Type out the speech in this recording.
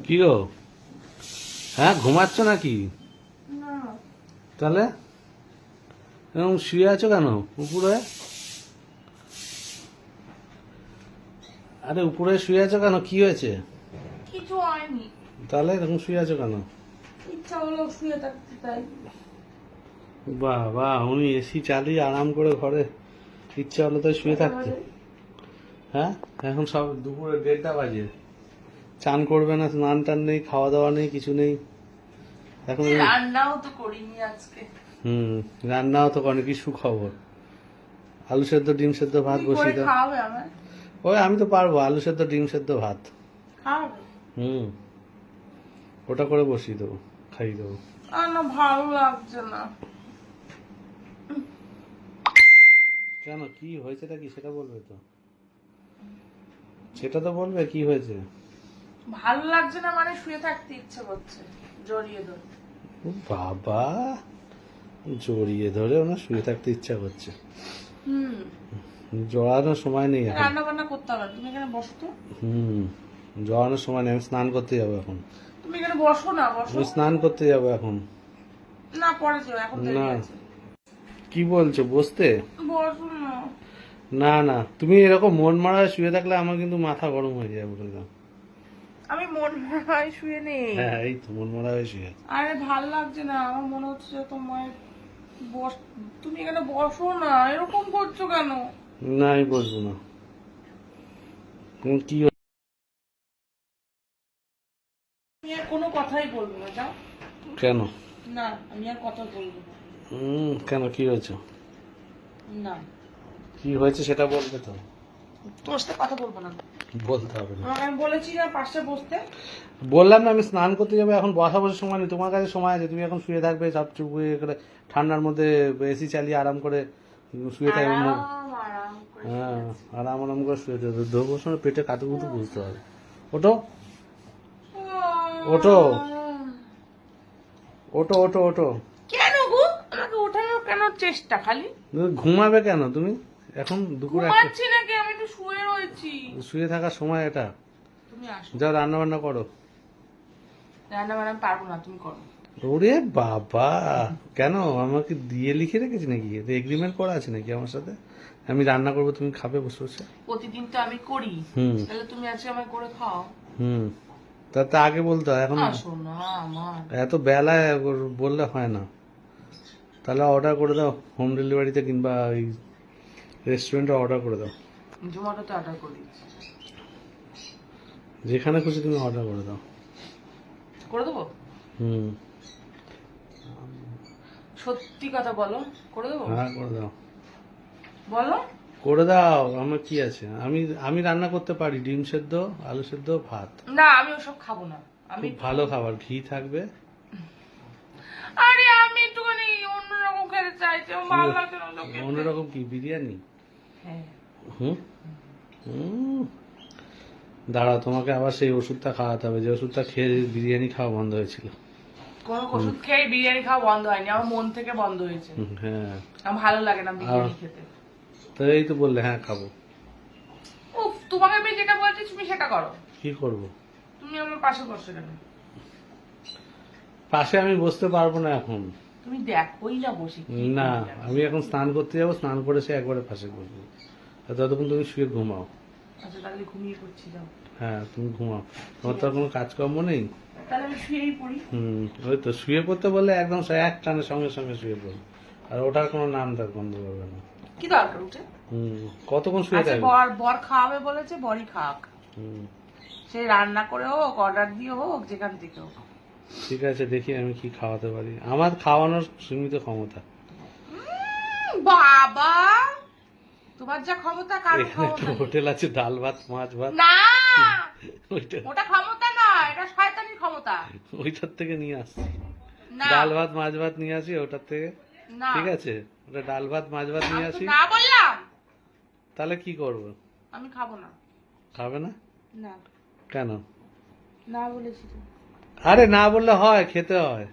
কি গো? হ্যাঁ, ঘুমাচ্ছ নাকি? না। তাহলে এরকম শুয়ে আছো কেন উপরে? আরে উপরে শুয়ে আছো কেন, কি হয়েছে? কিছু হয়নি, তাহলে এরকম শুয়ে আছো কেন? ইচ্ছা হলো শুয়ে থাকতে তাই। বাহ বাহ, উনি এসি চালিয়ে আরাম করে ঘরে ইচ্ছা হলো তাই শুয়ে থাকতে। হ্যাঁ, এখন সব দুপুরে 1:30 বাজে, চান করবে না, স্নান টান নেই, খাওয়া দাওয়া নেই, কিছু নেই এখন। রান্নাও তো করিনি আজকে। রান্নাও তো করে, কি সুখবর। আলু সেদ্ধ, ডিম সেদ্ধ, ভাত কি করে বসিয়ে দাও। খাওয়াবে আমার? ওই আমি তো পারবো, আলু সেদ্ধ, ডিম সেদ্ধ, ভাত। খাওয়াবে? ওটা করে বসিয়ে দেবো, খাইয়ে দেবো। আর না, ভালো লাগছে না। কেন, কি হয়েছেটা কি সেটা বলবে তো, সেটা তো বলবে কি হয়েছে। ভালো লাগছে না মানে শুয়ে থাকতে ইচ্ছে করছে, জড়িয়ে ধরে। ও বাবা, জড়িয়ে ধরে ওনার শুয়ে থাকতে ইচ্ছা করছে। জড়ানোর সময় নেই এখন। রান্না বান্না করতে হবে, তুমি এখানে বসো তো। জড়ানোর সময় নেই, আমি স্নান করতে যাবো এখন। তুমি এখানে বসো না, বসো। আমি স্নান করতে যাবো এখন। না, পরে যাও, এখন দেরি না, আছে। কি বলছো, বসতে? বসো না। না না, তুমি এরকম মন মারা হয়ে শুয়ে থাকলে আমার কিন্তু মাথা গরম হয়ে যায় বলে দাও। আমি মন হয় শুয়ে নেই। হ্যাঁ, এই তো মন মারা হয়ে শুয়ে আছে। আরে ভাল লাগছে না, আমার মনে হচ্ছে যে তোমার বস, তুমি এখানে বসো না, এরকম করছো কেন? না, আমি বসবো না। কি আমি আর কোনো কথাই বলবো না, যাও। কেন? না, আমি আর কথা বলবো না। কেন, কি হয়েছে? না, কি হয়েছে সেটা বলবে তো। তোর সাথে কথা বলবো না। বলতে হবে না। আমি বলেছি না পাশে বসতে। বললাম না আমি স্নান করতে যাবো, এখন বসা বসার সময় নেই, তোমার কাছে সময় আছে, তুমি এখন শুয়ে থাকবে সব চুপ করে ঠান্ডার মধ্যে এসি চালিয়ে আরাম করে শুয়ে থাকবে। আরাম করে শুয়ে হ্যাঁ, আছি। আরাম করে শুয়ে থাকবে, ধোবো সময় পেটে কাতুকুতু বুঝতে হবে। ওটো ওটো ওটো ওটো ওটো। কেন গো আমাকে ওঠানোর কেন চেষ্টা খালি? ঘুমাবে কেন তুমি এখন দুপুরে? ঘুমাচ্ছি নাকি, আমি একটু শুয়ে রয়েছি। শুয়ে থাকার সময় এটা। তুমি আসো। যাও রান্না বান্না করো। রান্না বান্না আমি পারবো না, তুমি করো। ওরে বাবা, কেন, আমাকে দিয়ে লিখে রেখেছি নাকি? এগ্রিমেন্ট করা আছে নাকি আমার সাথে? আমি রান্না করবো, তুমি খাবে বসে বসে। প্রতিদিন তো আমি করি, তাহলে তুমি আজকে আমায় করে খাও। হুম তা আগে বলতে হয়, এখন আসো না আমার। এত বেলায় বললে হয় না। তাহলে অর্ডার করে দাও হোম ডেলিভারিতে, কিংবা ওই রেস্টুরেন্টে অর্ডার করে দাও। জোম্যাটোতে অর্ডার করি। যেখানে খুশি তুমি অর্ডার করে দাও। করে দেবো? হুম সত্যি কথা বলো, করে দেবো? হ্যাঁ, করে দাও। বলো। করে দাও, আমার কি আছে, আমি আমি রান্না করতে পারি, ডিম সেদ্ধ, আলু সেদ্ধ, ভাত। না, আমি ওসব খাবো না। আমি খুব ভালো খাবার, ঘি থাকবে। আরে আমি একটুখানি অন্যরকম খেতে চাইছি, আমার ভালো লাগছে না ওসব খেতে। অন্যরকম কি, বিরিয়ানি? হ্যাঁ। হুম হুম দাঁড়াও, তোমাকে আবার সেই ওষুধটা খাওয়াতে হবে, যে ওষুধটা খেয়ে বিরিয়ানি খাওয়া বন্ধ হয়েছিল। কোনো ওষুধ খেয়ে বিরিয়ানি খাওয়া বন্ধ হয়নি, আমার মন থেকে বন্ধ হয়েছে। হ্যাঁ, আমার ভালো লাগে না বিরিয়ানি খেতে। তো এই তো বললে হ্যাঁ খাবো। উফ, তোমাকে আমি যেটা বলছি তুমি সেটা করো। কি করব? তুমি আমার পাশে বসে কেন? পাশে আমি বসতে পারবো না এখন। তুমি দেখোই না বসে কি না, করি আমি। আমি এখন স্নান করতে যাবো, স্নান করে সে একবারে পাশে বসবো। আর ততক্ষণ তুমি শুয়ে ঘুমাও। আচ্ছা, তাহলে ঘুমিয়ে পড়ছি, যাও। হ্যাঁ, তুমি ঘুমাও, তোমার তো আর কোনো কাজকর্ম নেই। তাহলে আমি শুয়েই পড়ি। ওই তো শুয়ে পড়তে বললে একদম এক টানে সঙ্গে সঙ্গে শুয়ে পড়ো, আর ওটার কোনো নাম তার বন্ধ করবে না। কি দরকার উঠে? কতক্ষণ শুয়ে আচ্ছা, থাকবে? বর খাওয়াবে বলেছে, বরই খাক। সে রান্না করে হোক, অর্ডার দিয়ে হোক, যেখান থেকে হোক। ঠিক আছে, দেখি আমি কি খাওয়াতে পারি, আমার খাওয়ানোর সীমিত ক্ষমতা। বাবা, তোমার যা ক্ষমতা কারো এখানে একটা ক্ষমতা নেই। হোটেল আছে, ডাল ভাত মাছ ভাত, না, ওইটা ওটা ক্ষমতা নয়, এটা শয়তানির ক্ষমতা। ওইটার থেকে নিয়ে আসছি। না, ডাল ভাত মাছ ভাত নিয়ে আসি ওটার থেকে। না, ঠিক আছে, ওটা ডাল ভাত মাছ ভাত নিয়ে আমি তো আসি। না বললাম। তাহলে কি করবো? আমি খাবো না। খাবে না? না, কেন? না বলেছি তো। আরে না বললে হয়, খেতে হয়।